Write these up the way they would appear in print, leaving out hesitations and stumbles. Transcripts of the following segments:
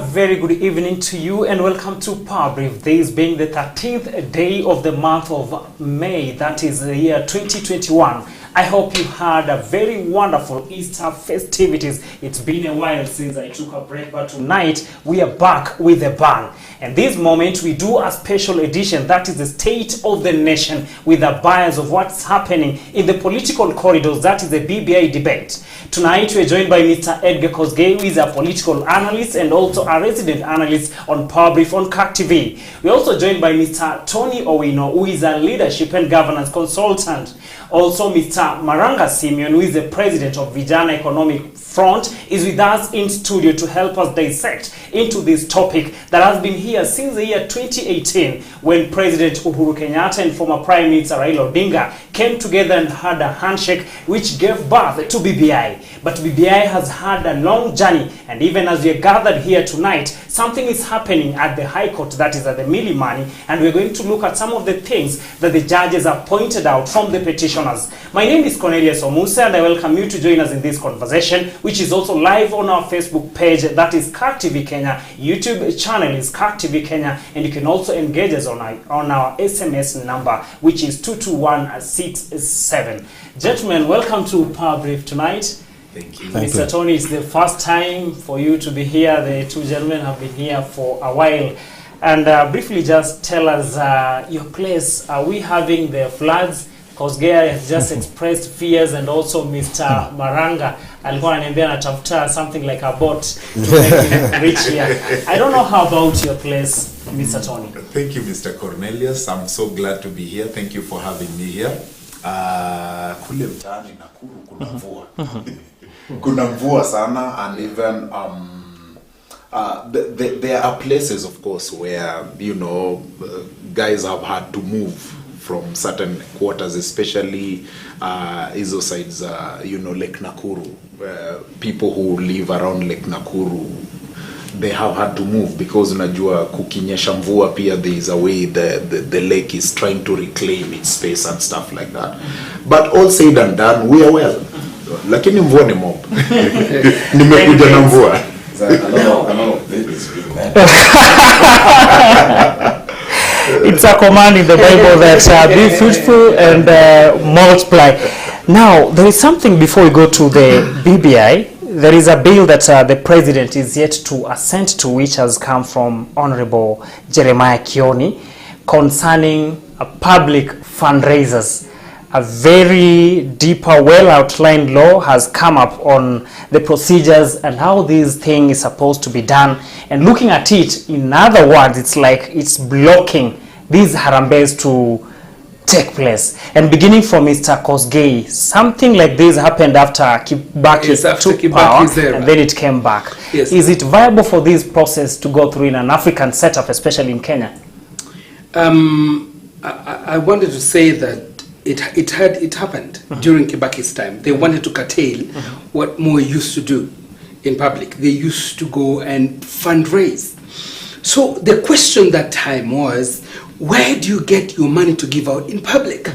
very good evening to you and welcome to Power Brief. This being the 13th day of the month of May, that is the year 2021. I hope you had a very wonderful Easter festivities. It's been a while since I took a break, but tonight we are back with a bang. And this moment we do a special edition, that is the State of the Nation, with a bias of what's happening in the political corridors, that is the BBI debate. Tonight we are joined by Mr. Edgar Kosgei, who is a political analyst and also a resident analyst on Power Brief on CAC TV. We are also joined by Mr. Tony Owino, who is a leadership and governance consultant. Also, Mr. Maranga Simeon, who is the president of Vijana Economic Front, is with us in studio to help us dissect into this topic that has been here since the year 2018, when President Uhuru Kenyatta and former Prime Minister Raila Odinga came together and had a handshake which gave birth to BBI. But BBI has had a long journey, and even as we are gathered here tonight, something is happening at the High Court, that is at the Milimani, and we're going to look at some of the things that the judges have pointed out from the petitioners. My name is Cornelius Omusa, and I welcome you to join us in this conversation, which is also live on our Facebook page, that is CAC TV Kenya. YouTube channel is CAC TV Kenya, and you can also engage us on our SMS number, which is 22167. Gentlemen, welcome to Power Brief tonight. Thank you. Mr. Tony, it's the first time for you to be here. The two gentlemen have been here for a while. And briefly just tell us your place. Are we having the floods? Kosgei has just expressed fears, and also Mr. Maranga alikuwa ananiambia anatafuta something like a boat to make him reach here. I don't know how about your place, Mr. Tony. Thank you, Mr. Cornelius. I'm so glad to be here. Thank you for having me here. Kule mtaani Nakuru kuna mvua. Kuna mvua sana, and even there are places, of course, where guys have had to move from certain quarters, especially hizo sides, Lake Nakuru. People who live around Lake Nakuru, they have had to move because unajua kukinyesha mvua pia there is a way the lake is trying to reclaim its space and stuff like that. But all said and done, we are well. Lakini mvua ni mob. Nimekuja na mvua. It's a command in the Bible that be fruitful and multiply. Now, there is something before we go to the BBI. There is a bill that the president is yet to assent to, which has come from Honorable Jeremiah Kioni, concerning public fundraisers. A very deeper, well-outlined law has come up on the procedures and how this thing is supposed to be done. And looking at it, in other words, it's like it's blocking these harambees to take place. And beginning from Mr. Kosgei, something like this happened after Kibaki took power, and then it came back. Yes. Is it viable for this process to go through in an African setup, especially in Kenya? I wanted to say that it happened during Kibaki's time. They wanted to curtail what Moi used to do in public. They used to go and fundraise. So the question that time was, where do you get your money to give out in public?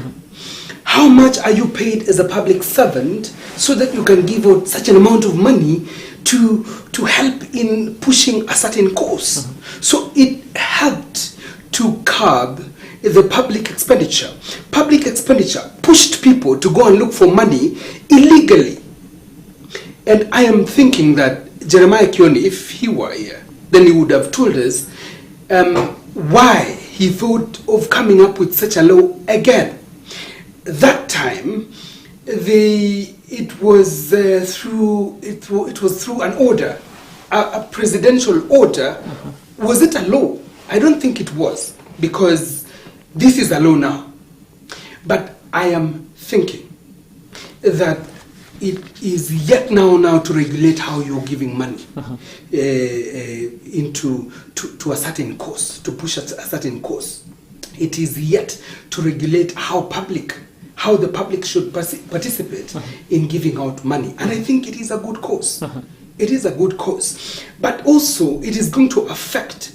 How much are you paid as a public servant so that you can give out such an amount of money to help in pushing a certain cause? So it helped to curb the public expenditure. Public expenditure pushed people to go and look for money illegally. And I am thinking that Jeremiah Kioni, if he were here, then he would have told us why he thought of coming up with such a law again. That time, it was through an order, a presidential order. Was it a law? I don't think it was, because this is a law now. But I am thinking that it is yet now to regulate how you're giving money into a certain cause, to push a certain cause. It is yet to regulate how the public should participate in giving out money. And I think it is a good cause. It is a good cause. But also it is going to affect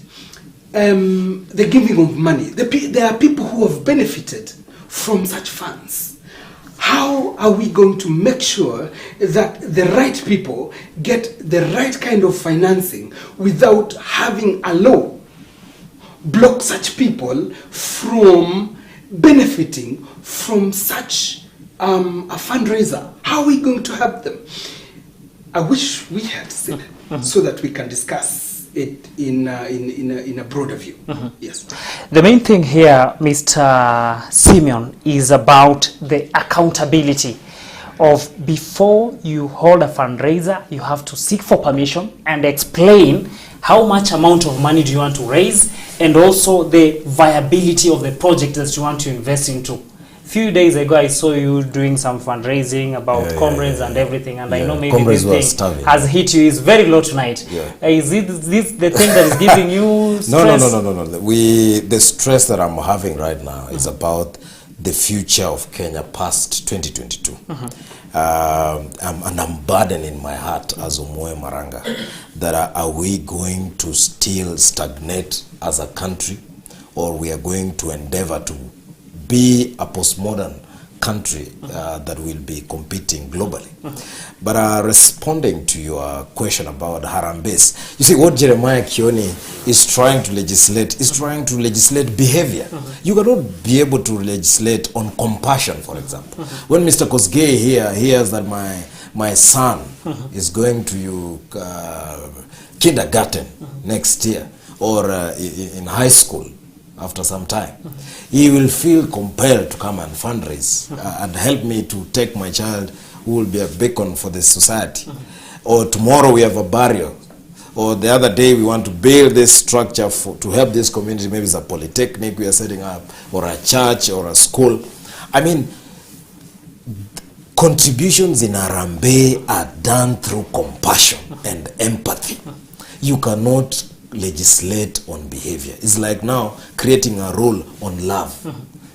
the giving of money. There are people who have benefited from such funds. how are we going to make sure that the right people get the right kind of financing without having a law block such people from benefiting from such a fundraiser? How are we going to help them? I wish we had said so that we can discuss it in a broader view. Yes. The main thing here, Mr. Simeon, is about the accountability of before you hold a fundraiser, you have to seek for permission and explain how much amount of money do you want to raise, and also the viability of the project that you want to invest into. Few days ago, I saw you doing some fundraising about comrades and everything, and I know maybe comrades this thing has hit you. Is very low tonight. Is this the thing that is giving you stress? No. The stress that I'm having right now is about the future of Kenya past 2022. And I'm burdened in my heart as Omoe Maranga that are we going to still stagnate as a country, or we are going to endeavor to be a postmodern country that will be competing globally. But responding to your question about Harambes, you see what Jeremiah Kioni is trying to legislate is trying to legislate behavior. You cannot be able to legislate on compassion, for example. When Mr. Kosgei here hears that my son is going to kindergarten next year, or in high school after some time, he will feel compelled to come and fundraise and help me to take my child, who will be a beacon for the society. Or tomorrow we have a burial, or the other day we want to build this structure to help this community. Maybe it's a polytechnic we are setting up, or a church, or a school. I mean, contributions in Harambee are done through compassion and empathy. You cannot legislate on behavior. It's like now creating a rule on love.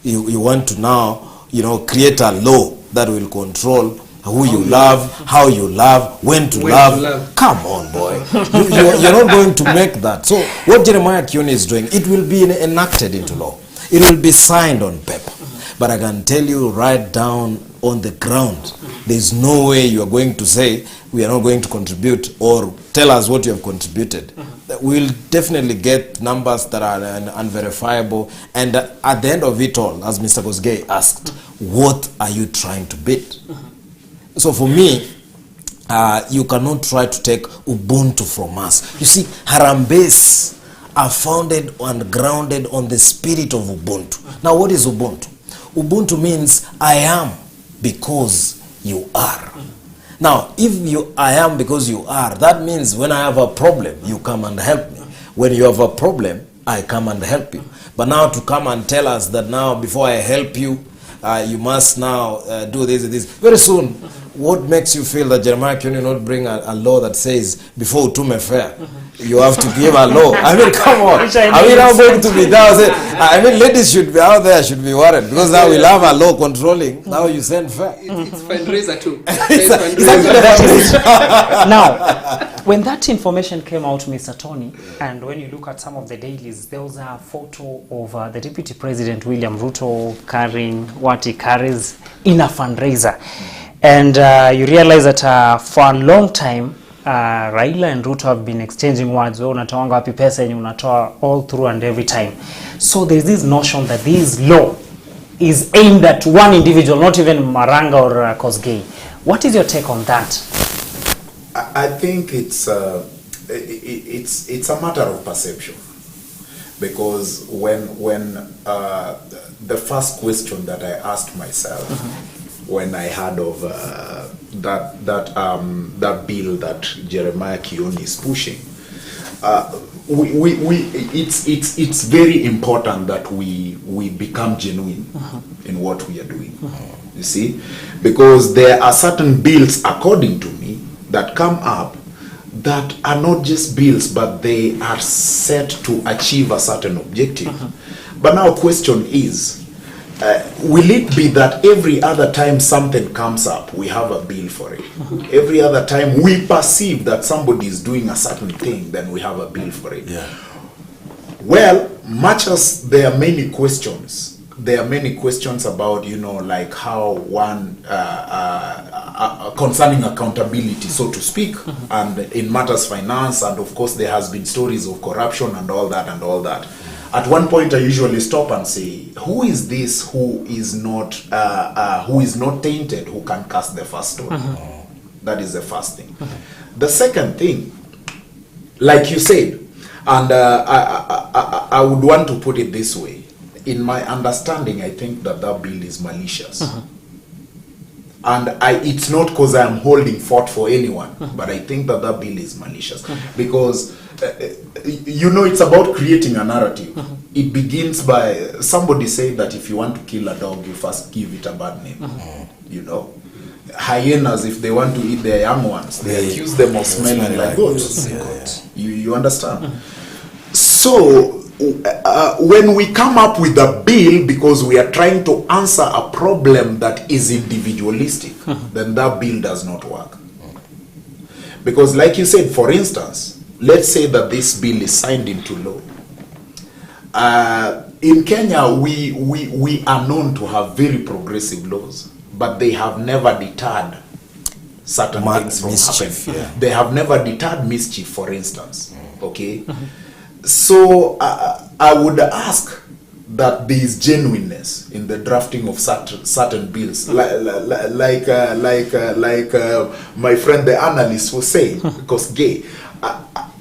You want to now, create a law that will control who you love, how you love, when to love. Come on, boy. You're not going to make that. So what Jeremiah Kioni is doing, it will be enacted into law. It will be signed on paper. But I can tell you right down on the ground, there's no way you are going to say we are not going to contribute, or tell us what you have contributed. We'll definitely get numbers that are unverifiable. And at the end of it all, as Mr. Kosgei asked, what are you trying to beat? So for me, you cannot try to take Ubuntu from us. You see, Harambes are founded and grounded on the spirit of Ubuntu. Now, what is Ubuntu? Ubuntu means I am because you are. Now, if I am because you are, that means when I have a problem, you come and help me. When you have a problem, I come and help you. But now to come and tell us that now before I help you, you must now do this and this. Very soon, what makes you feel that Jeremiah Kioni not bring a law that says before Utume fair, you have to give a law? I mean, come on. Are we now going to be down? I mean, ladies should be out there, should be worried, because now we'll have a law controlling. Now you send fair. It's fundraiser too. Now, when that information came out, Mr. Tony, and when you look at some of the dailies, there was a photo of the Deputy President William Ruto carrying what he carries in a fundraiser. And you realize that for a long time, Raila and Ruto have been exchanging words. Unatoanga wapi pesa yenye unatoa all through and every time. So there's this notion that this law is aimed at one individual, not even Maranga or Kosgei. What is your take on that? I think it's a matter of perception, because when the first question that I asked myself when I heard of that bill that Jeremiah Kioni is pushing, it's very important that we become genuine in what we are doing. You see, because there are certain bills, according to me, that come up that are not just bills, but they are set to achieve a certain objective. But now question is, will it be that every other time something comes up, we have a bill for it? Every other time we perceive that somebody is doing a certain thing, then we have a bill for it. Well, much as there are many questions there are many questions about, like how one concerning accountability, so to speak, and in matters finance, and of course there has been stories of corruption and all that. At one point, I usually stop and say, who is this who is not tainted, who can cast the first stone? That is the first thing. The second thing, like you said, and I would want to put it this way. In my understanding, I think that bill is malicious. And it's not because I am holding fort for anyone, but I think that bill is malicious. Because, it's about creating a narrative. It begins by, somebody said that if you want to kill a dog, you first give it a bad name. Hyenas, if they want to eat their young ones, they accuse them of smelling like goats. You understand? So, when we come up with a bill because we are trying to answer a problem that is individualistic, then that bill does not work. Because like you said, for instance, let's say that this bill is signed into law. In Kenya, we are known to have very progressive laws, but they have never deterred certain things from happening. Yeah. They have never deterred mischief, for instance. Okay? So I would ask that there is genuineness in the drafting of certain bills, like my friend the analyst was saying. Because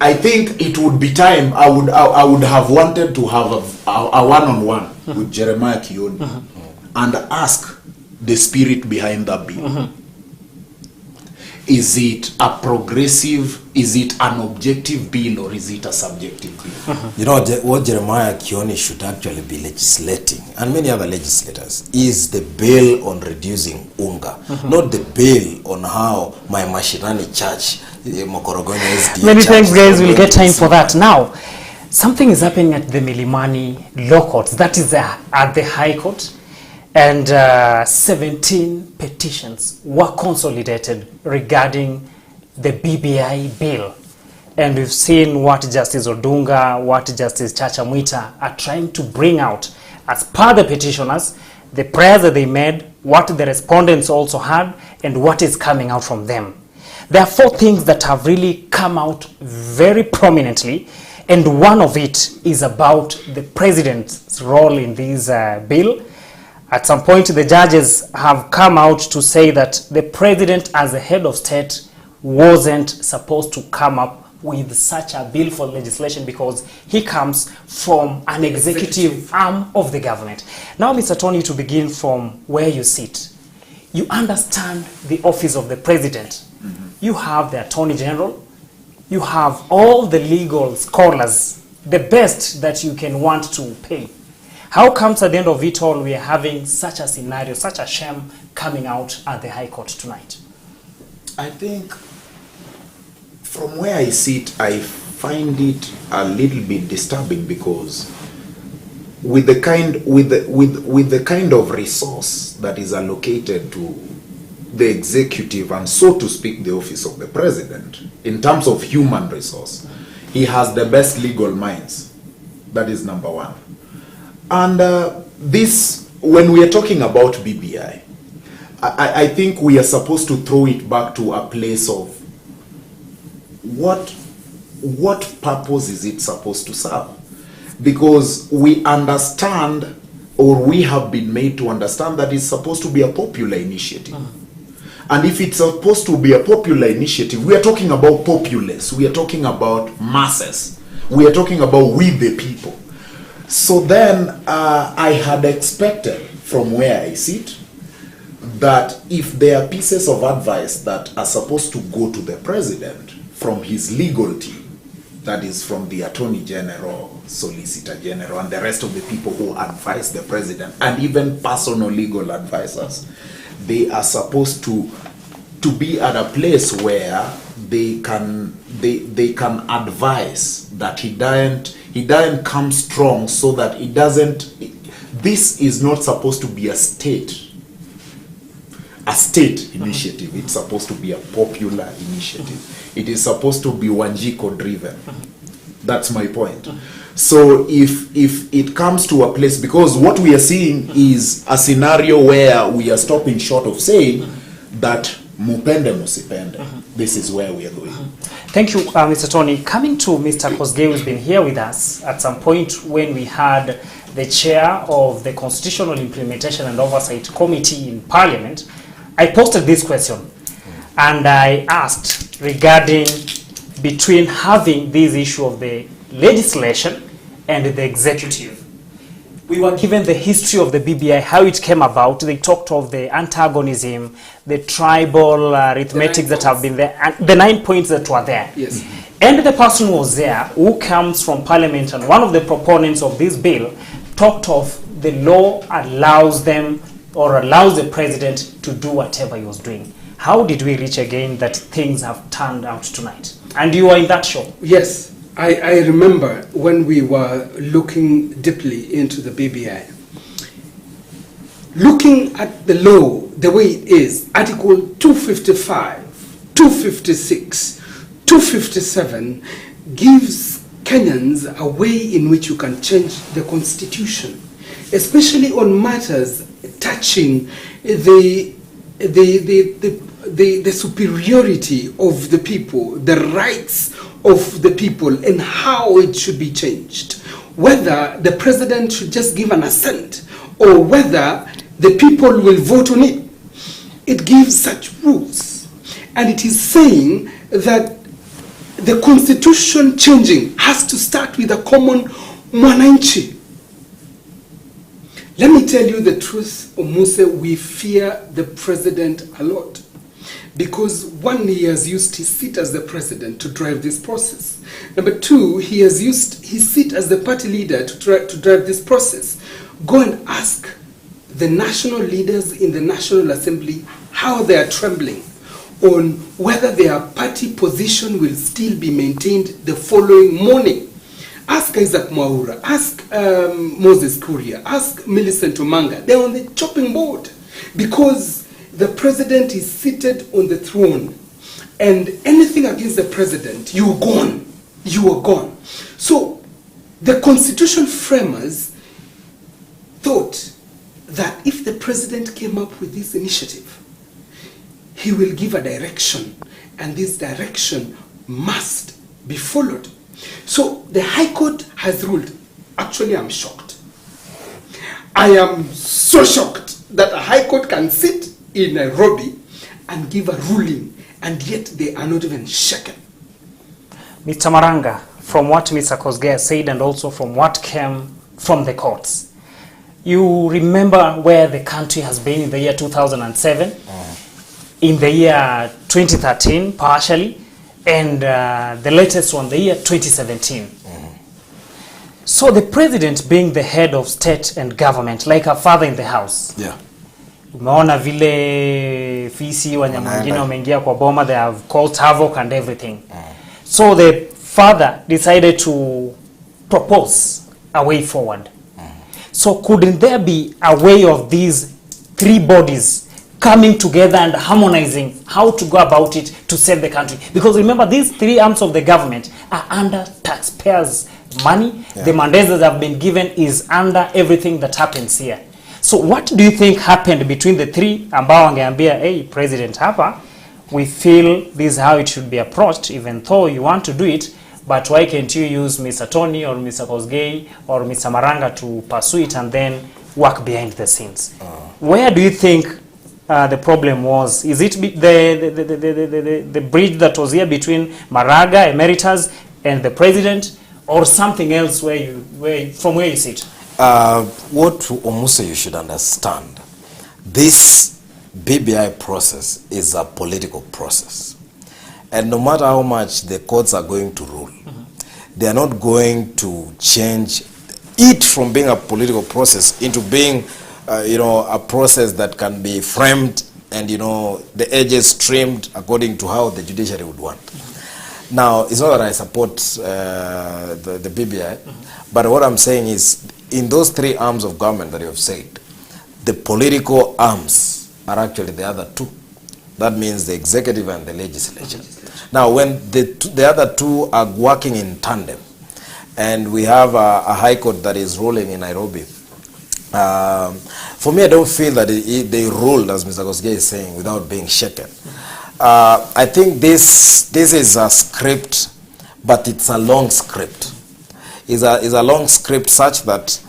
I think it would be time. I would have wanted to have a one-on-one with Jeremiah Kioni and ask the spirit behind that bill. Is it a progressive, is it an objective bill, or is it a subjective bill? What Jeremiah Kioni should actually be legislating, and many other legislators, is the bill on reducing unga, not the bill on how my Mashirani church, Mokorogonya SDA Many church, thanks, guys. We'll get time for that. Now, something is happening at the Milimani Law Court, that is at the High Court. And 17 petitions were consolidated regarding the BBI bill. And we've seen what Justice Odunga, what Justice Chacha Mwita are trying to bring out as per the petitioners, the prayers that they made, what the respondents also had, and what is coming out from them. There are 4 things that have really come out very prominently, and one of it is about the president's role in this bill. At some point, the judges have come out to say that the president, as the head of state, wasn't supposed to come up with such a bill for legislation because he comes from an executive arm of the government. Now, Mr. Tony, to begin from where you sit, you understand the office of the president. You have the attorney general. You have all the legal scholars, the best that you can want to pay. How comes at the end of it all we are having such a scenario, such a shame coming out at the High Court tonight? I think from where I sit, I find it a little bit disturbing because with the kind of resource that is allocated to the executive and, so to speak, the office of the president, in terms of human resource, he has the best legal minds. That is number one. And this, when we are talking about BBI, I think we are supposed to throw it back to a place of what purpose is it supposed to serve? Because we understand, or we have been made to understand, that it's supposed to be a popular initiative. And if it's supposed to be a popular initiative, we are talking about populace, we are talking about masses, we are talking about we the people. So then I had expected, from where I sit, that if there are pieces of advice that are supposed to go to the president from his legal team, that is from the Attorney General, Solicitor General, and the rest of the people who advise the president, and even personal legal advisors, they are supposed to be at a place where they can advise that he doesn't come strong, so that it doesn't. This is not supposed to be a state initiative. It's supposed to be a popular initiative. It is supposed to be Wanjiko driven. That's my point. So if it comes to a place, because what we are seeing is a scenario where we are stopping short of saying that mupende musipende. This is where we are going. Thank you, Mr. Tony. Coming to Mr. Kosgei, who's been here with us at some point when we had the chair of the Constitutional Implementation and Oversight Committee in Parliament, I posted this question and I asked regarding between having this issue of the legislation and the executive. We were given the history of the BBI, how it came about. They talked of the antagonism, the tribal arithmetic that have been there, and the 9 points that were there. Yes. And the person was there who comes from Parliament, and one of the proponents of this bill talked of the law allows them or allows the president to do whatever he was doing. How did we reach again that things have turned out tonight? And you were in that show. Yes. I remember when we were looking deeply into the BBI, looking at the law the way it is, Article 255, 256, 257 gives Kenyans a way in which you can change the constitution, especially on matters touching the superiority of the people, the rights of the people, and how it should be changed. Whether the president should just give an assent or whether the people will vote on it. It gives such rules. And it is saying that the constitution changing has to start with a common mwananchi. Let me tell you the truth, Omuse, we fear the president a lot. Because one, he has used his seat as the president to drive this process. Number two, he has used his seat as the party leader to drive this process. Go and ask the national leaders in the National Assembly how they are trembling on whether their party position will still be maintained the following morning. Ask Isaac Mwaura, ask Moses Kuria, ask Millicent Omanga. They're on the chopping board because the president is seated on the throne, and anything against the president, you're gone. You are gone. So the constitution framers thought that if the president came up with this initiative, he will give a direction, and this direction must be followed. So the High Court has ruled. Actually, I'm shocked. I am so shocked that a High Court can sit in Nairobi and give a ruling, and yet they are not even shaken. Mr. Maranga, from what Mr. Kosgei said and also from what came from the courts, you remember where the country has been in the year 2007, in the year 2013 partially, and the latest one, the year 2017. So the president being the head of state and government, like a father in the house. Yeah. Umeona vile fisi wanyama wengine wameingia kwa boma, they have caused havoc and everything. So the father decided to propose a way forward. So couldn't there be a way of these three bodies coming together and harmonizing how to go about it to save the country? Because remember, these three arms of the government are under taxpayers' money. Yeah. The mandates that have been given is under everything that happens here. So what do you think happened between the three ambao wangeambia, hey, President hapa, we feel this is how it should be approached, even though you want to do it, but why can't you use Mr. Tony or Mr. Kosgei or Mr. Maranga to pursue it and then work behind the scenes? Where do you think the problem was? Is it the bridge that was here between Maraga, Emeritus, and the President, or something else from where you sit? What Omuse you should understand, this BBI process is a political process. And no matter how much the courts are going to rule, they are not going to change it from being a political process into being, a process that can be framed and, the edges trimmed according to how the judiciary would want. Now, it's not that I support the BBI, but what I'm saying is, in those three arms of government that you have said, the political arms are actually the other two. That means the executive and the legislature. Now, when the other two are working in tandem, and we have a high court that is ruling in Nairobi. For me, I don't feel that they ruled, as Mr. Kosgei is saying, without being shaken. I think this is a script, but it's a long script. It's a long script such that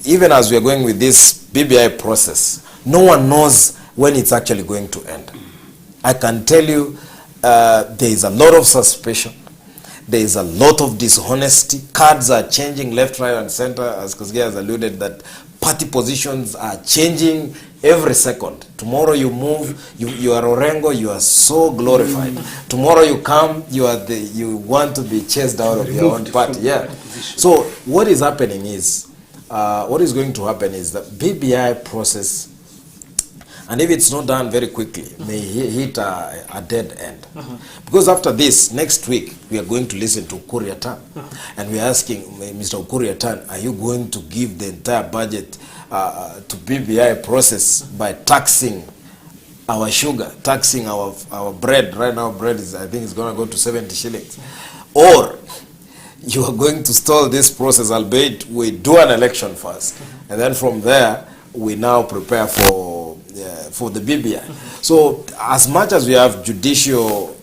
even as we are going with this BBI process, no one knows when it's actually going to end. I can tell you there is a lot of suspicion. There is a lot of dishonesty. Cards are changing left, right, and center, as Kosgei has alluded, that party positions are changing every second. Tomorrow you move, you are Orengo, you are so glorified. Tomorrow you come, you want to be chased out of your own party. Yeah. So what is happening is, what is going to happen is the BBI process, and if it's not done very quickly, may hit a dead end. Because after this, next week, we are going to listen to Ukur Yatan. And we are asking Mr. Ukur Yatan, are you going to give the entire budget to BBI process by taxing our sugar, taxing our bread? Right now, bread is, I think it's going to go to 70 shillings. Or you are going to stall this process, albeit we do an election first. And then from there, we now prepare for the BBI. So as much as we have judicial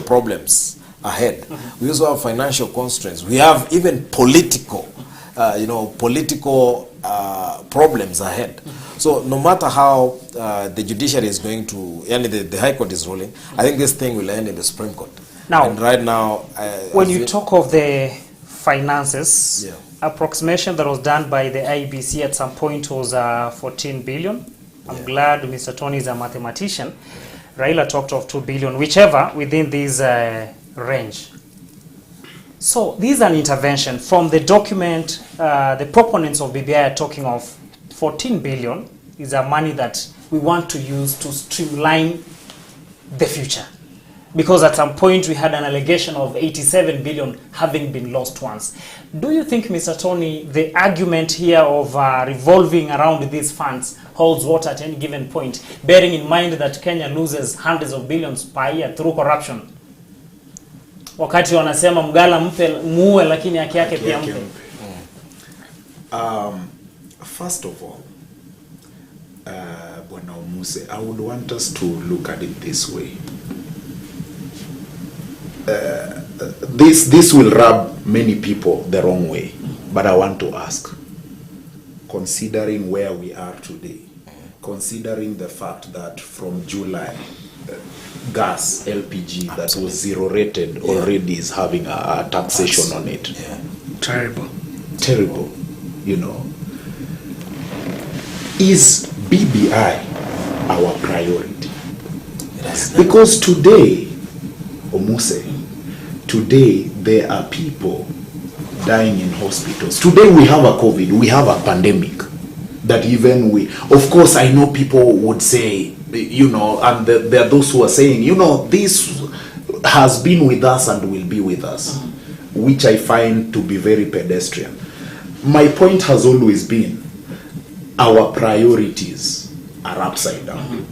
problems ahead, we also have financial constraints. We have even political problems ahead. So no matter how the judiciary is going to, the High Court is ruling, I think this thing will end in the Supreme Court. Now, and right now, when you talk of the finances, yeah, approximation that was done by the IBC at some point was 14 billion. I'm glad Mr. Tony is a mathematician. Raila talked of 2 billion, whichever within this range. So this is an intervention from the document. The proponents of BBI are talking of 14 billion is a money that we want to use to streamline the future. Because at some point we had an allegation of 87 billion having been lost once. Do you think, Mr. Tony, the argument here of revolving around these funds holds water at any given point, bearing in mind that Kenya loses hundreds of billions per year through corruption? Wakati wanasema mgala mpe muue lakini haki yake pia mpe. First of all, Bwana Omuse, I would want us to look at it this way. This will rub many people the wrong way, but I want to ask, considering where we are today, considering the fact that from July, gas, LPG, that was zero rated already is having a taxation on it. Yeah. Terrible. Is BBI our priority? Because today, Omuse, today there are people dying in hospitals. Today we have a COVID, we have a pandemic that even of course I know people would say, and there are those who are saying, this has been with us and will be with us, which I find to be very pedestrian. My point has always been, our priorities are upside down.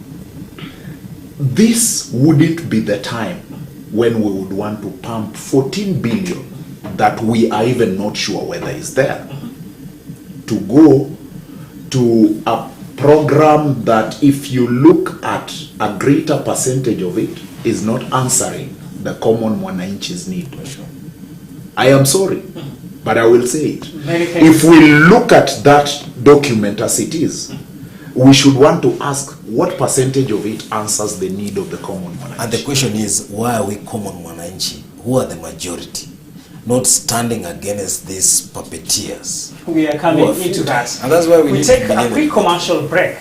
This wouldn't be the time when we would want to pump 14 billion that we are even not sure whether is there, to go to a program that, if you look at a greater percentage of it, is not answering the common mwananchi's need. I am sorry, but I will say it. If we look at that document as it is, we should want to ask what percentage of it answers the need of the common mwananchi. And the question is, why are we common mwananchi? Who are the majority? Not standing against these puppeteers. We are coming into that. And that's why we need take to a quick commercial break.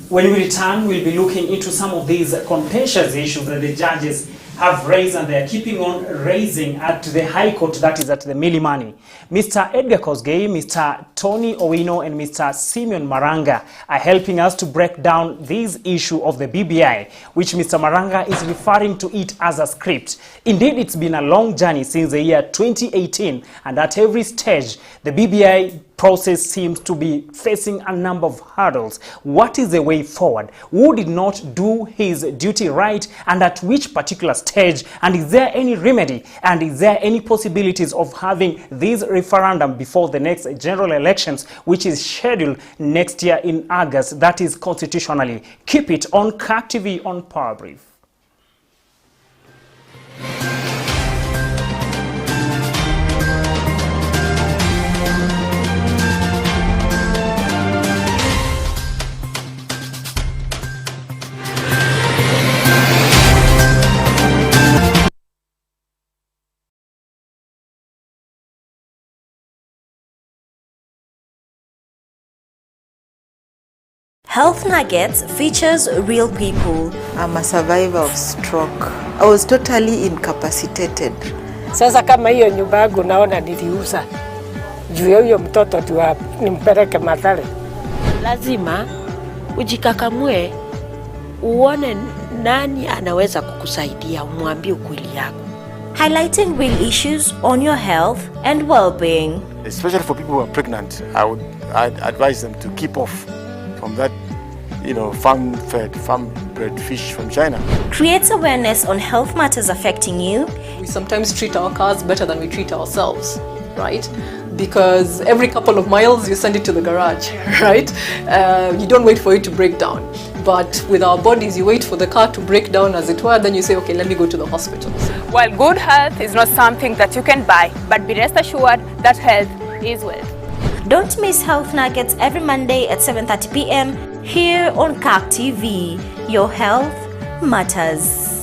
When we return, we'll be looking into some of these contentious issues that the judges have raised, and they are keeping on raising at the High Court, that is at the Milimani. Mr. Edgar Kosgei, Mr. Tony Owino, and Mr. Simeon Maranga are helping us to break down this issue of the BBI, which Mr. Maranga is referring to it as a script. Indeed, it's been a long journey since the year 2018, and at every stage, the BBI process seems to be facing a number of hurdles. What is the way forward? Who did not do his duty right, and at which particular stage? And is there any remedy? And is there any possibilities of having this referendum before the next general elections, which is scheduled next year in August, that is constitutionally? Keep it on CAK TV on Power Brief. Health Nuggets features real people. I'm a survivor of stroke. I was totally incapacitated. Sasa kama hiyo nyumba yangu naona niliuza. Juu ya huyo mtoto tu nimpeleke Mathare. Lazima ujikakamue uone nani anaweza kukusaidia, umwambie ukweli yako. Highlighting real issues on your health and well-being. Especially for people who are pregnant, I'd advise them to keep off from that, farm-bred fish from China. Creates awareness on health matters affecting you. We sometimes treat our cars better than we treat ourselves, right? Because every couple of miles you send it to the garage, right? You don't wait for it to break down. But with our bodies, you wait for the car to break down, as it were, then you say, okay, let me go to the hospital. While good health is not something that you can buy, but be rest assured that health is wealth. Don't miss Health Nuggets every Monday at 7:30 p.m. here on CAK TV. Your health matters.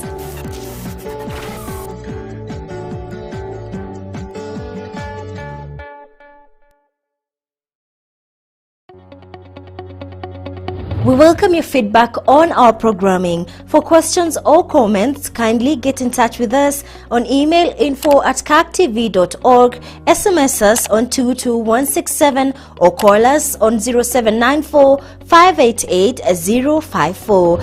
We welcome your feedback on our programming. For questions or comments, kindly get in touch with us on email info@kaktv.org, SMS us on 22167 or call us on 0794 588 054.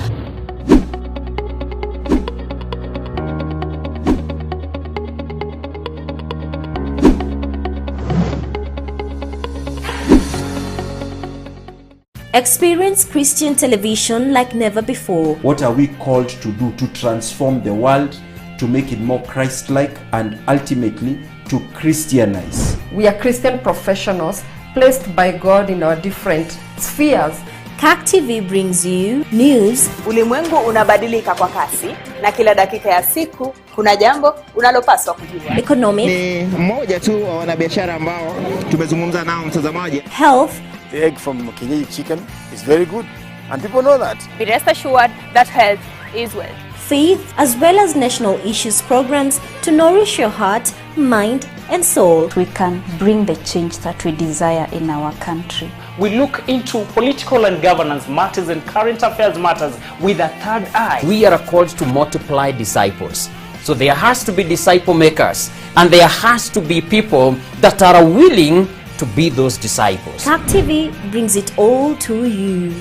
Experience Christian television like never before. What are we called to do to transform the world, to make it more Christ-like, and ultimately to Christianize? We are Christian professionals placed by God in our different spheres. CAK TV brings you news. Ulimwengu unabadilika kwa kasi na kila dakika ya siku kuna jambo unalopaswa kujua. Economic. Ni mmoja tu wa wanabiashara ambao tumezungumza nao, mtazamaji. Health. The egg from Kienyeji chicken is very good, and people know that. Be rest assured that health is wealth. Faith, as well as national issues programs to nourish your heart, mind and soul. We can bring the change that we desire in our country. We look into political and governance matters and current affairs matters with a third eye. We are called to multiply disciples. So there has to be disciple makers, and there has to be people that are willing to be those disciples. CAK TV brings it all to you.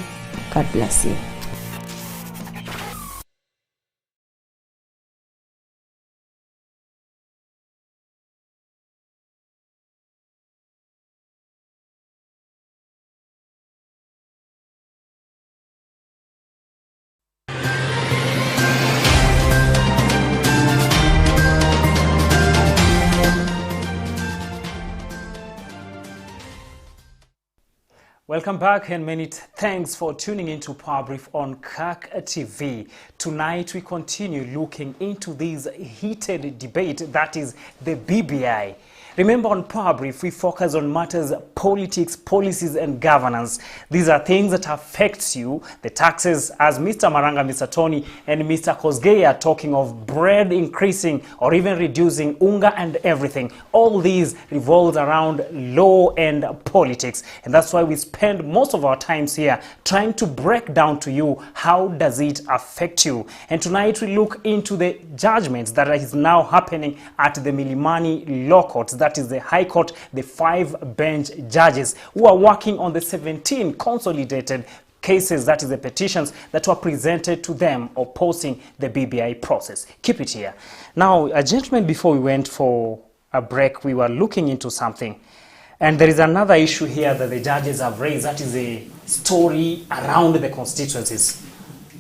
God bless you. Welcome back, and many thanks for tuning into Power Brief on CAK TV. Tonight we continue looking into this heated debate, that is the BBI. Remember, on Power Brief, we focus on matters politics, policies and governance. These are things that affects you. The taxes, as Mr. Maranga, Mr. Tony and Mr. Kosgei are talking of bread increasing or even reducing, unga and everything. All these revolves around law and politics. And that's why we spend most of our times here trying to break down to you how does it affect you. And tonight we look into the judgments that is now happening at the Milimani Law Court. That is the High Court, the 5 bench judges who are working on the 17 consolidated cases, that is the petitions that were presented to them opposing the BBI process. Keep it here. Now, gentlemen, before we went for a break, we were looking into something. And there is another issue here that the judges have raised, that is a story around the constituencies.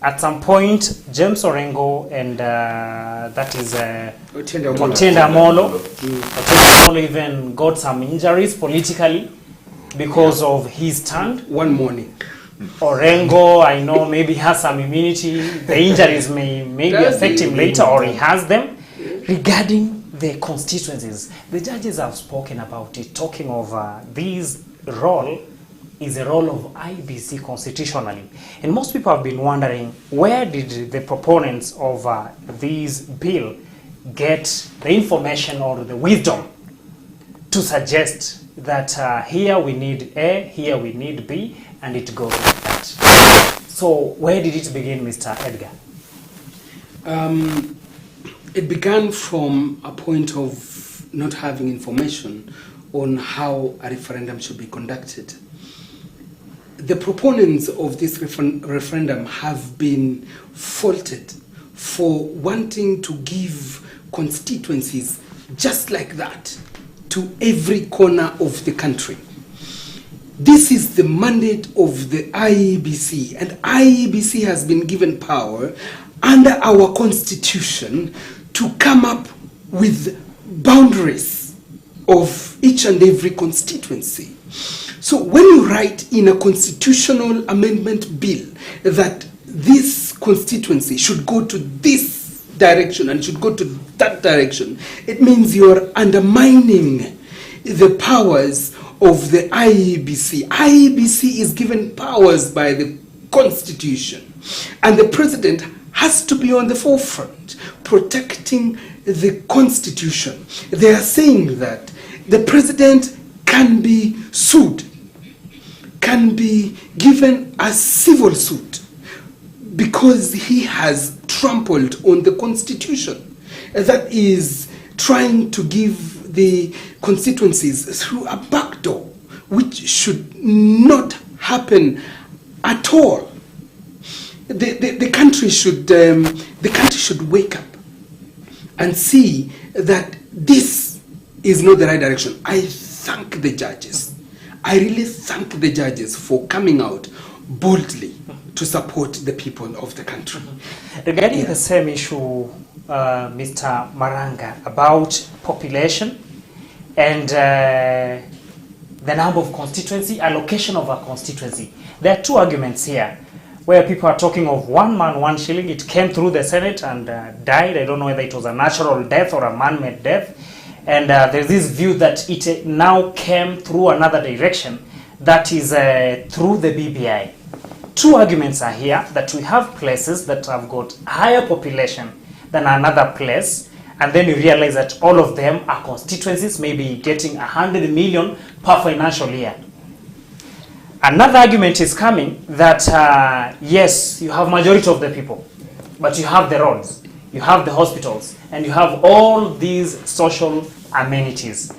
At some point, James Orengo and that is Otiende Amolo. Otiende Amolo even got some injuries politically because of his stand. One morning. Orengo, I know, maybe has some immunity. The injuries may maybe affect him later, or he has them. Regarding the constituencies, the judges have spoken about it, talking of this role is a role of IBC constitutionally. And most people have been wondering, where did the proponents of this bill get the information or the wisdom to suggest that here we need A, here we need B, and it goes like that. So where did it begin, Mr. Edgar? It began from a point of not having information on how a referendum should be conducted. The proponents of this referendum have been faulted for wanting to give constituencies just like that to every corner of the country. This is the mandate of the IEBC, and IEBC has been given power under our constitution to come up with boundaries of each and every constituency. So when you write in a constitutional amendment bill that this constituency should go to this direction and should go to that direction, it means you are undermining the powers of the IEBC. IEBC is given powers by the Constitution, and the President has to be on the forefront protecting the Constitution. They are saying that the President can be sued, can be given a civil suit because he has trampled on the Constitution. That is trying to give the constituencies through a back door, which should not happen at all. The country should wake up and see that this is not the right direction. I thank the judges. I really thank the judges for coming out boldly to support the people of the country. Regarding the same issue, Mr. Maranga, about population and the number of constituency, allocation of a constituency, there are two arguments here, where people are talking of 1 man, 1 shilling. It came through the Senate and died. I don't know whether it was a natural death or a man-made death. And there's this view that it now came through another direction, that is through the BBI. Two arguments are here, that we have places that have got higher population than another place, and then you realize that all of them are constituencies, maybe getting 100 million per financial year. Another argument is coming that yes, you have majority of the people, but you have the roads, you have the hospitals, and you have all these social amenities.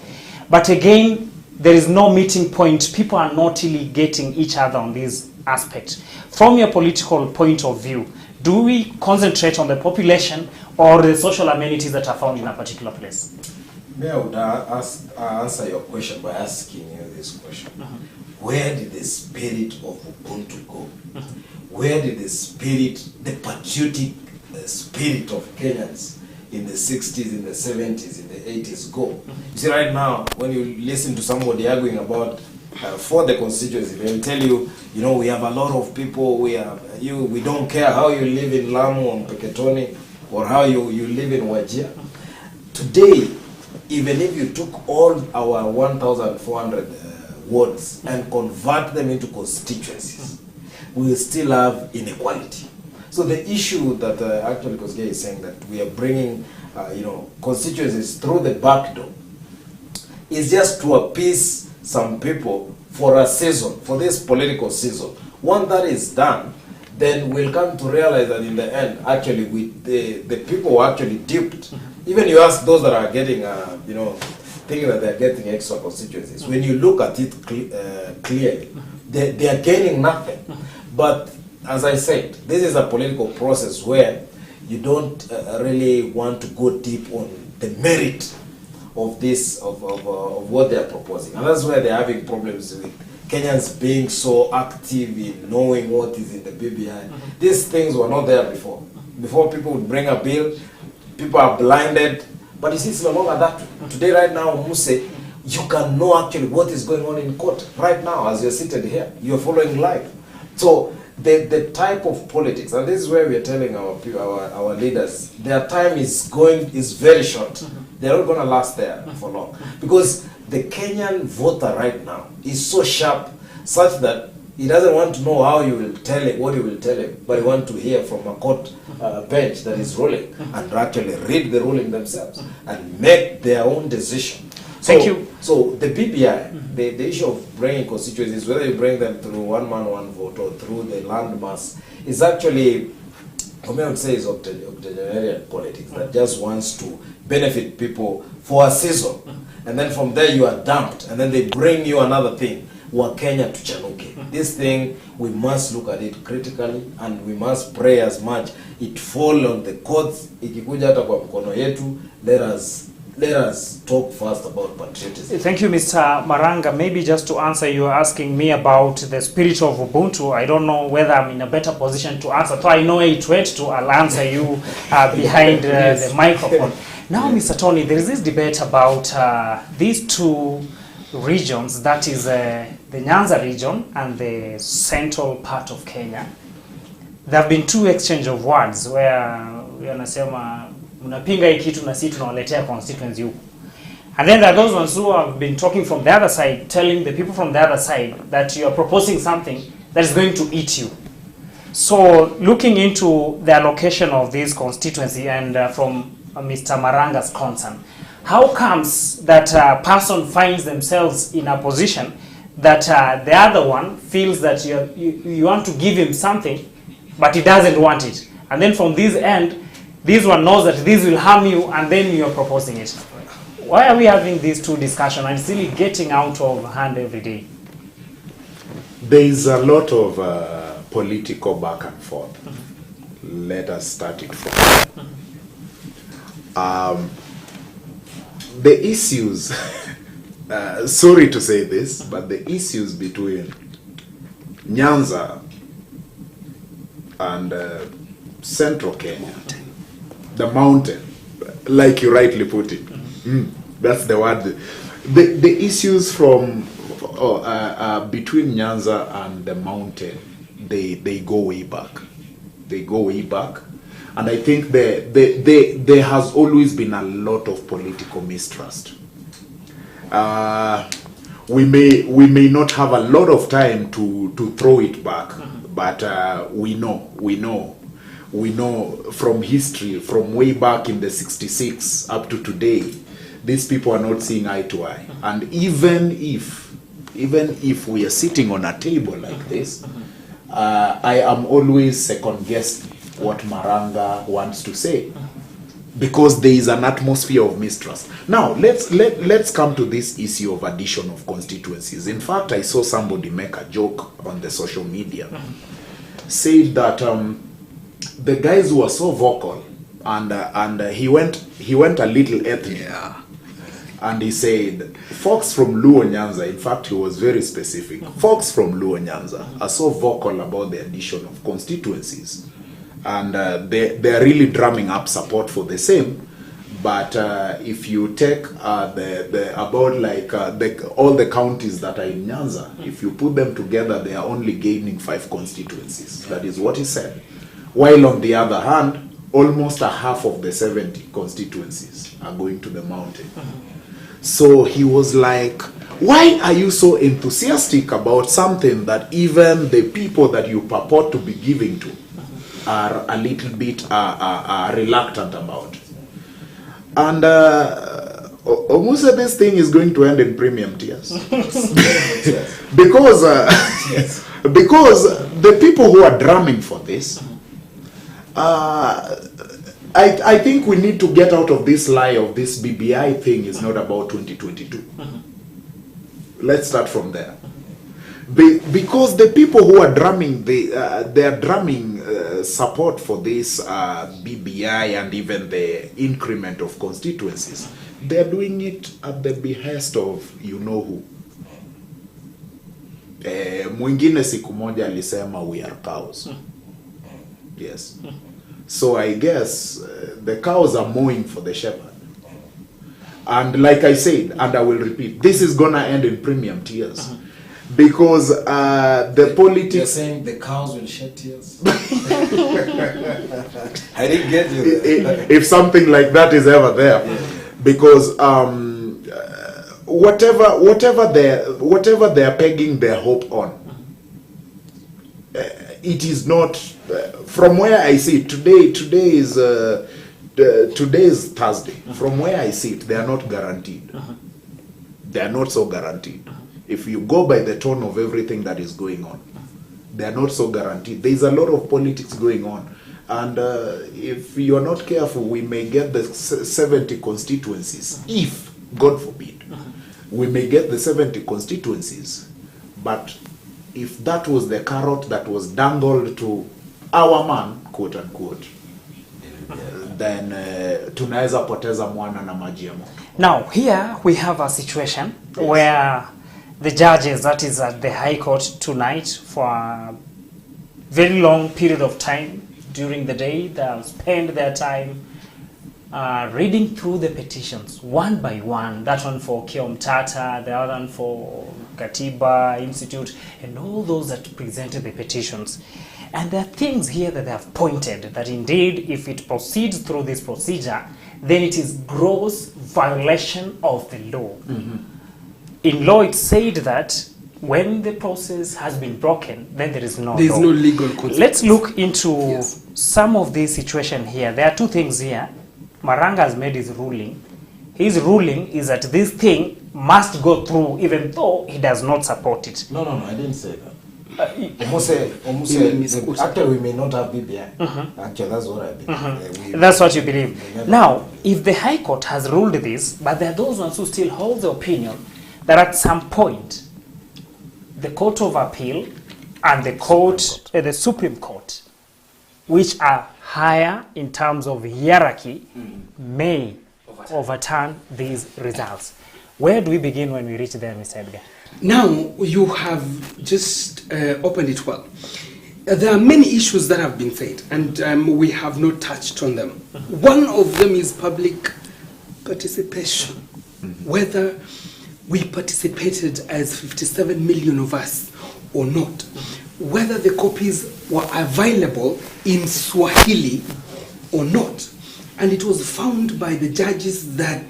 But again, there is no meeting point. People are not really getting each other on this aspect. From your political point of view, do we concentrate on the population or the social amenities that are found in a particular place? May I would answer your question by asking you this question. Where did the spirit of Ubuntu go? Where did the spirit, the patriotic spirit of Kenyans in the 60s, in the 70s, in the 80s go? You see, right now, when you listen to somebody arguing about for the constituency, they'll tell you, you know, we have a lot of people, we don't care how you live in Lamu or Peketoni or how you live in Wajir. Today, even if you took all our 1,400 wards and convert them into constituencies, we will still have inequality. So the issue that actually Kosgei is saying, that we are bringing constituencies through the back door, is just to appease some people for a season, for this political season. Once that is done, then we'll come to realize that in the end, actually, the people were actually duped. Even you ask those that are getting, thinking that they're getting extra constituencies. When you look at it clearly, they are gaining nothing. But as I said, this is a political process where you don't really want to go deep on the merit of this, of what they are proposing. And that's why they're having problems with Kenyans being so active in knowing what is in the BBI. These things were not there before. Before, people would bring a bill, people are blinded. But you see, it's no longer that. Today, right now, Muse, you can know actually what is going on in court right now as you're seated here. You're following live. So the type of politics, and this is where we are telling our leaders, their time is very short. They're not going to last there for long. Because the Kenyan voter right now is so sharp, such that he doesn't want to know how you will tell him, what you will tell him, but he wants to hear from a court bench that is ruling, and actually read the ruling themselves and make their own decision. Thank you. So the BBI, the issue of bringing constituencies, whether you bring them through one man, one vote, or through the landmass, is actually, for me I would say, is octogenarian politics that just wants to benefit people for a season. And then from there you are dumped, and then they bring you another thing. Wa Kenya tuchanuke. This thing, we must look at it critically, and we must pray as much it fall on the courts. Ikikuja hata kwa mkono yetu, let us talk first about patriotism. Thank you, Mr. Maranga. Maybe just to answer, you are asking me about the spirit of Ubuntu. I don't know whether I'm in a better position to answer. So I know it went to, I'll answer you behind the microphone. Now, Mr. Tony, there is this debate about these two regions, that is the Nyanza region and the central part of Kenya. There have been two exchange of words where wanasema mnapinga hii kitu na sisi tunawaletea constituency huku. And then there are those ones who have been talking from the other side, telling the people from the other side that you are proposing something that is going to eat you. So looking into the allocation of this constituency and from Mr. Maranga's concern, how comes that a person finds themselves in a position that the other one feels that you want to give him something, but he doesn't want it? And then from this end, this one knows that this will harm you, and then you're proposing it. Why are we having these two discussions and still getting out of hand every day? There is a lot of political back and forth. Let us start it from the issues, sorry to say this, but the issues between Nyanza and central Kenya, the mountain, like you rightly put it, that's the word. The issues from between Nyanza and the mountain, they go way back. They go way back. And I think there has always been a lot of political mistrust. We may not have a lot of time to throw it back, but we know from history, from way back in the 66 up to today, these people are not seeing eye to eye. And even if we are sitting on a table like this, I am always second guessing what Maranga wants to say, because there is an atmosphere of mistrust. Now let's come to this issue of addition of constituencies. In fact, I saw somebody make a joke on the social media, said that the guys who are so vocal, and he went a little ethnic, and he said folks from Luo Nyanza, in fact he was very specific, folks from Luo Nyanza are so vocal about the addition of constituencies, and they're really drumming up support for the same. But if you take all the counties that are in Nyanza, if you put them together, they are only gaining 5 constituencies. That is what he said. While on the other hand, almost a half of the 70 constituencies are going to the mountain. So he was like, why are you so enthusiastic about something that even the people that you purport to be giving to are a little bit reluctant about? And Omusa, this thing is going to end in premium tears. Because the people who are drumming for this, I think we need to get out of this lie of this BBI thing is not about 2022. Let's start from there. Because the people who are drumming, they are drumming support for this BBI and even the increment of constituencies, they're doing it at the behest of you know who. Mwingine siku moja alisema we are cows. Yes. So I guess the cows are mowing for the shepherd. And like I said, and I will repeat, this is gonna end in premium tears. Because the politics... You're saying the cows will shed tears? I didn't get you. If something like that is ever there. Because whatever they're pegging their hope on, it is not... from where I see it, today is Thursday. From where I see it, they are not guaranteed. They are not so guaranteed. If you go by the tone of everything that is going on, they are not so guaranteed. There is a lot of politics going on. And if you are not careful, we may get the 70 constituencies. If, God forbid, we may get the 70 constituencies. But if that was the carrot that was dangled to our man, quote unquote, then tunaweza poteza mwana na maji ya moto. Now, here we have a situation where the judges, that is at the High Court tonight, for a very long period of time during the day, they'll spend their time reading through the petitions one by one. That one for Kiomtata, the other one for Katiba Institute, and all those that presented the petitions. And there are things here that they have pointed that indeed, if it proceeds through this procedure, then it is gross violation of the law. In law, it's said that when the process has been broken, then there is no There's law. no legal consequence. Let's look into some of this situation here. There are two things here. Maranga has made his ruling. His ruling is that this thing must go through even though he does not support it. No, I didn't say that. Actually, we may not have BBI. Actually, that's what I believe. That's what you believe. Now, if the High Court has ruled this, but there are those ones who still hold the opinion that at some point, the Court of Appeal and the Supreme Court, which are higher in terms of hierarchy, may overturn these results. Where do we begin when we reach there, Mr. Edgar? Now, you have just opened it well. There are many issues that have been said, and we have not touched on them. One of them is public participation. Whether we participated as 57 million of us or not. Whether the copies were available in Swahili or not. And it was found by the judges that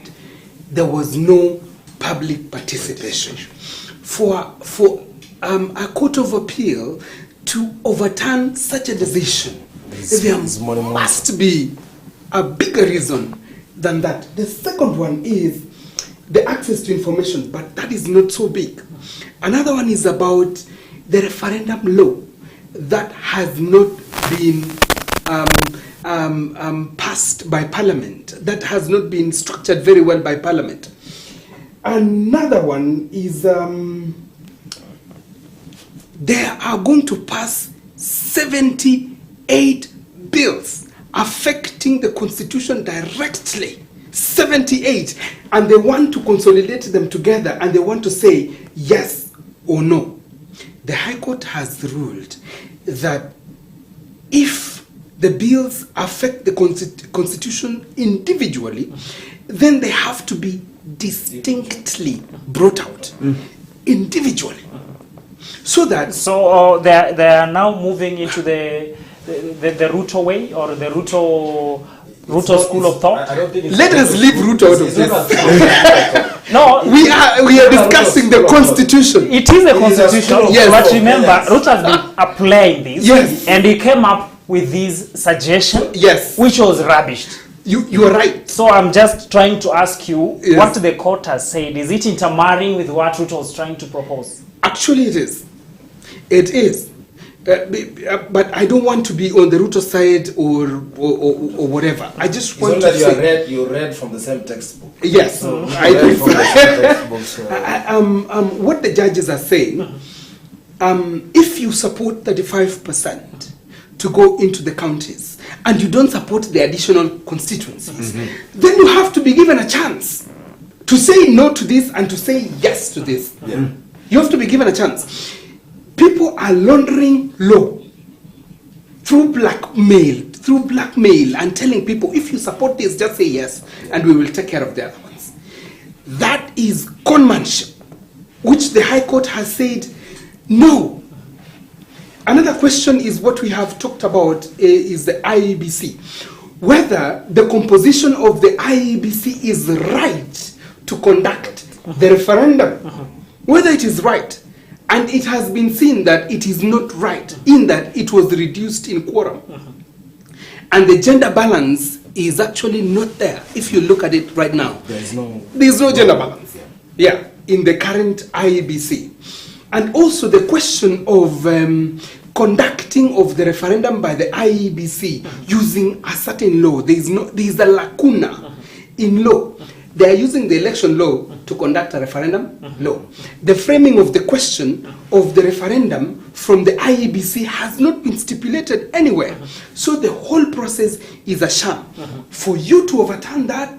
there was no public participation. For a court of appeal to overturn such a decision, there must be a bigger reason than that. The second one is the access to information, but that is not so big. Another one is about the referendum law that has not been passed by Parliament, that has not been structured very well by Parliament. Another one is they are going to pass 78 bills affecting the Constitution directly. 78, and they want to consolidate them together, and they want to say yes or no. The High Court has ruled that if the bills affect the Constitution individually, then they have to be distinctly brought out individually, so that they are now moving into the Ruto way or the Ruto school of thought. Let us leave Ruto out of this. No, we are discussing the Constitution. It is a Constitution, yes. But remember, Ruto has been applying this, and he came up with this suggestion, which was rubbished. You are right. So I'm just trying to ask you what the court has said. Is it intermarrying with what Ruto was trying to propose? Actually, it is. It is. But I don't want to be on the Ruto side or whatever. I just want to say you read from the same textbook. Yes, I what the judges are saying, if you support 35% to go into the counties and you don't support the additional constituencies, then you have to be given a chance to say no to this and to say yes to this. You have to be given a chance. People are laundering law through blackmail and telling people, if you support this, just say yes, and we will take care of the other ones. That is conmanship, which the High Court has said no. Another question is what we have talked about is the IEBC. Whether the composition of the IEBC is right to conduct the referendum. Whether it is right. And it has been seen that it is not right in that it was reduced in quorum. And the gender balance is actually not there if you look at it right now. There is no gender balance. Yeah, in the current IEBC. And also the question of conducting of the referendum by the IEBC using a certain law. There is a lacuna in law. They are using the election law to conduct a referendum law. The framing of the question of the referendum from the IEBC has not been stipulated anywhere. So the whole process is a sham. For you to overturn that,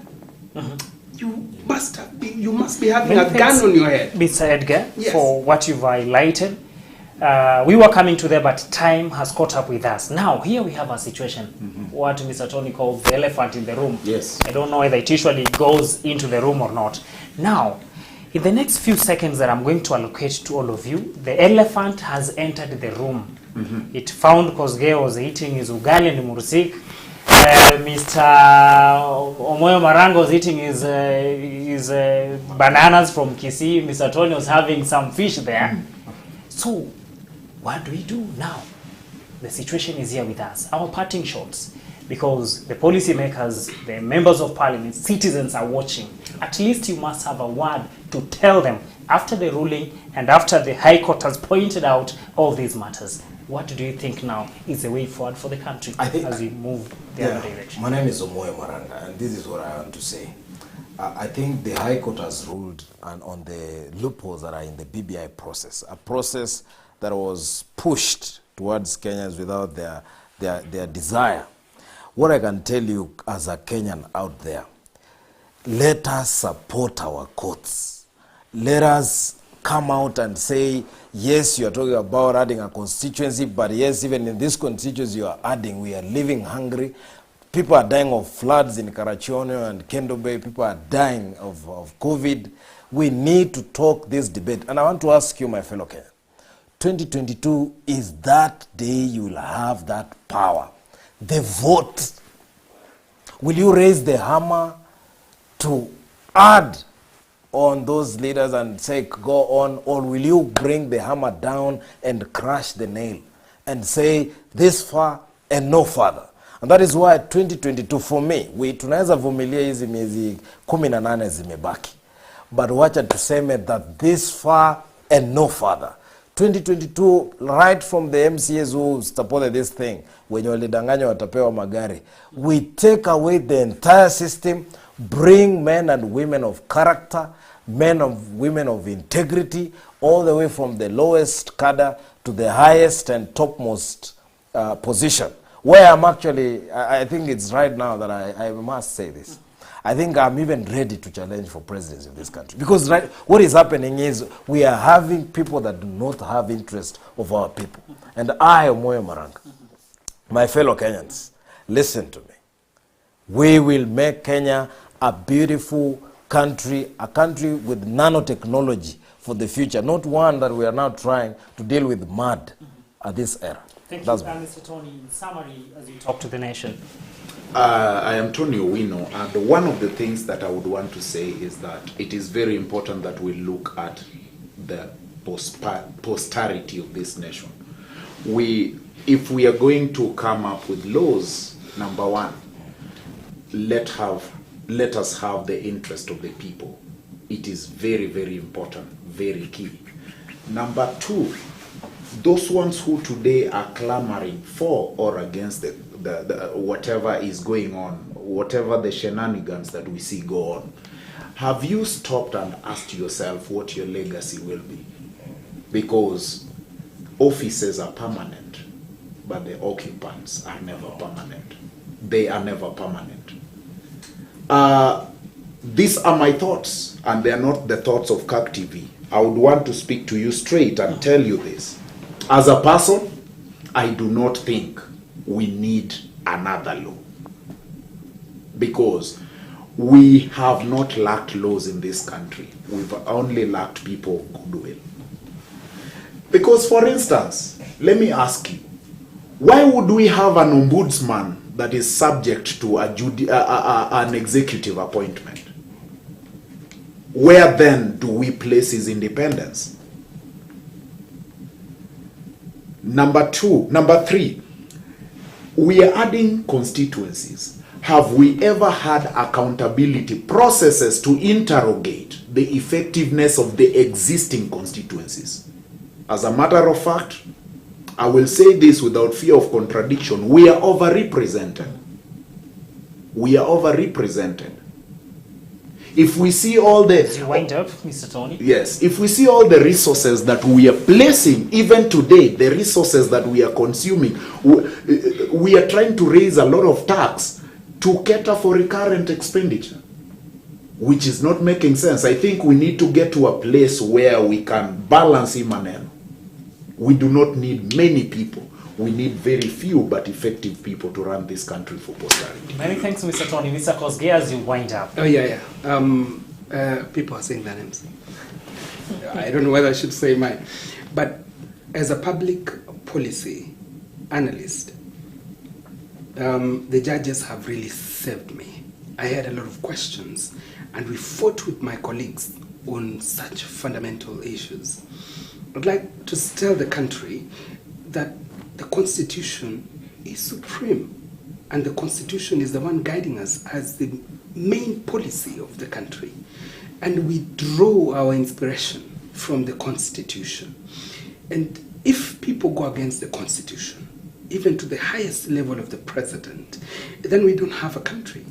you must be having a gun on your head. Mr. Edgar, for what you've highlighted. We were coming to there, but time has caught up with us. Now, here we have a situation, what Mr. Tony calls the elephant in the room. Yes. I don't know whether it usually goes into the room or not. Now, in the next few seconds that I'm going to allocate to all of you, the elephant has entered the room. It found Kosgei was eating his ugali and mursik. Mr. Omoyo Maranga was eating his bananas from Kisii. Mr. Tony was having some fish there. So, what do we do now? The situation is here with us. Our parting shots, because the policymakers, the members of parliament, citizens are watching. At least you must have a word to tell them after the ruling and after the High Court has pointed out all these matters. What do you think now is the way forward for the country as we move the other direction? My name is Omoyo Maranga, and this is what I want to say. I think the High Court has ruled on the loopholes that are in the BBI process, a process that was pushed towards Kenyans without their desire. What I can tell you as a Kenyan out there, let us support our courts. Let us come out and say, yes, you are talking about adding a constituency, but yes, even in this constituency you are adding, we are living hungry. People are dying of floods in Karachuonyo and Kendo Bay. People are dying of COVID. We need to talk this debate. And I want to ask you, my fellow Kenyans, 2022 is that day you will have that power. The vote. Will you raise the hammer to add on those leaders and say, go on, or will you bring the hammer down and crush the nail and say, this far and no further? And that is why 2022 for me, tunaweza vumilia hizi miezi 18 zimebaki. But wacha tuseme that this far and no further. 2022, right from the MCAs who supported this thing, wenye walidanganya watapewa magari, we take away the entire system, bring men and women of character, men and women of integrity, all the way from the lowest cadre to the highest and topmost position. Where I'm actually, I think it's right now that I must say this. I think I'm even ready to challenge for presidency of this country. Because what is happening is we are having people that do not have interest of our people. And I, Omoyo Maranga, my fellow Kenyans, listen to me. We will make Kenya a beautiful country, a country with nanotechnology for the future, not one that we are now trying to deal with mud at this era. Thank you, Mr. Tony. In summary, as you talk to the nation. I am Tony Owino, and one of the things that I would want to say is that it is very important that we look at the posterity of this nation. If we are going to come up with laws, number one, let us have the interest of the people. It is very, very important, very key. Number two, those ones who today are clamoring for or against the whatever is going on, whatever the shenanigans that we see go on, have you stopped and asked yourself what your legacy will be? Because offices are permanent, but the occupants are never permanent. They are never permanent. These are my thoughts, and they are not the thoughts of CAC TV. I would want to speak to you straight and tell you this. As a person, I do not think we need another law, because we have not lacked laws in this country. We've only lacked people of goodwill. Because, for instance, let me ask you, why would we have an ombudsman that is subject to an executive appointment? Where then do we place his independence? Number three, we are adding constituencies. Have we ever had accountability processes to interrogate the effectiveness of the existing constituencies? As a matter of fact, I will say this without fear of contradiction, we are overrepresented. We are overrepresented. If we see all the... As you wind up, Mr. Tony. Yes, if we see all the resources that we are placing, even today, the resources that we are consuming, we are trying to raise a lot of tax to cater for recurrent expenditure, which is not making sense. I think we need to get to a place where we can balance Emmanuel. We do not need many people. We need very few but effective people to run this country for posterity. Many thanks, Mr. Tony. Mr. Kosgei, as you wind up. Oh, yeah. People are saying their names. I don't know whether I should say mine. But as a public policy analyst, the judges have really saved me. I had a lot of questions, and we fought with my colleagues on such fundamental issues. I'd like to tell the country that the Constitution is supreme, and the Constitution is the one guiding us as the main policy of the country. And we draw our inspiration from the Constitution. And if people go against the Constitution, even to the highest level of the president, then we don't have a country.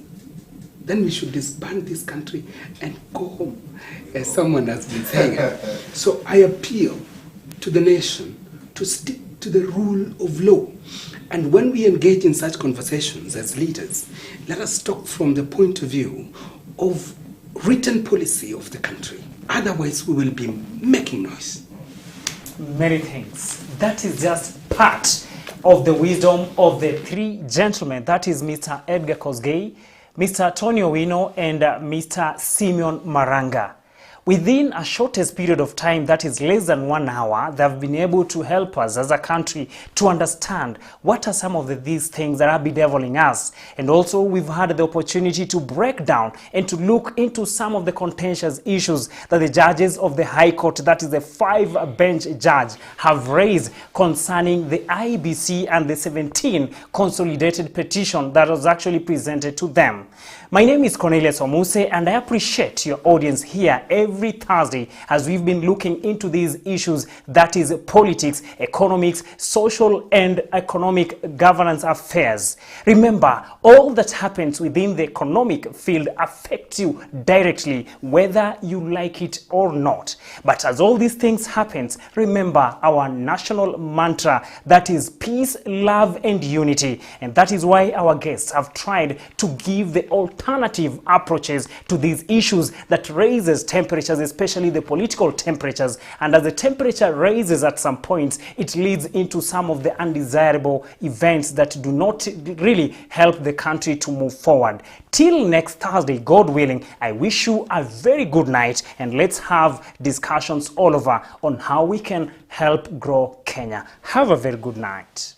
Then we should disband this country and go home, as someone has been saying. So I appeal to the nation to stick to the rule of law. And when we engage in such conversations as leaders, let us talk from the point of view of written policy of the country. Otherwise, we will be making noise. Many things. That is just part of the wisdom of the three gentlemen. That is Mr. Edgar Kosgei, Mr. Tony Owino, and Mr. Simeon Maranga. Within a shortest period of time, that is less than 1 hour, they have been able to help us as a country to understand what are some of these things that are bedeviling us. And also, we've had the opportunity to break down and to look into some of the contentious issues that the judges of the High Court, that is the 5-bench judge, have raised concerning the IEBC and the 17 consolidated petition that was actually presented to them. My name is Cornelius Omuse, and I appreciate your audience here every Thursday as we've been looking into these issues, that is politics, economics, social and economic governance affairs. Remember, all that happens within the economic field affects you directly, whether you like it or not. But as all these things happen, remember our national mantra, that is peace, love and unity. And that is why our guests have tried to give the alternative approaches to these issues that raises temperatures, especially the political temperatures. And as the temperature raises at some points, it leads into some of the undesirable events that do not really help the country to move forward. Till next Thursday, God willing, I wish you a very good night, and let's have discussions all over on how we can help grow Kenya. Have a very good night.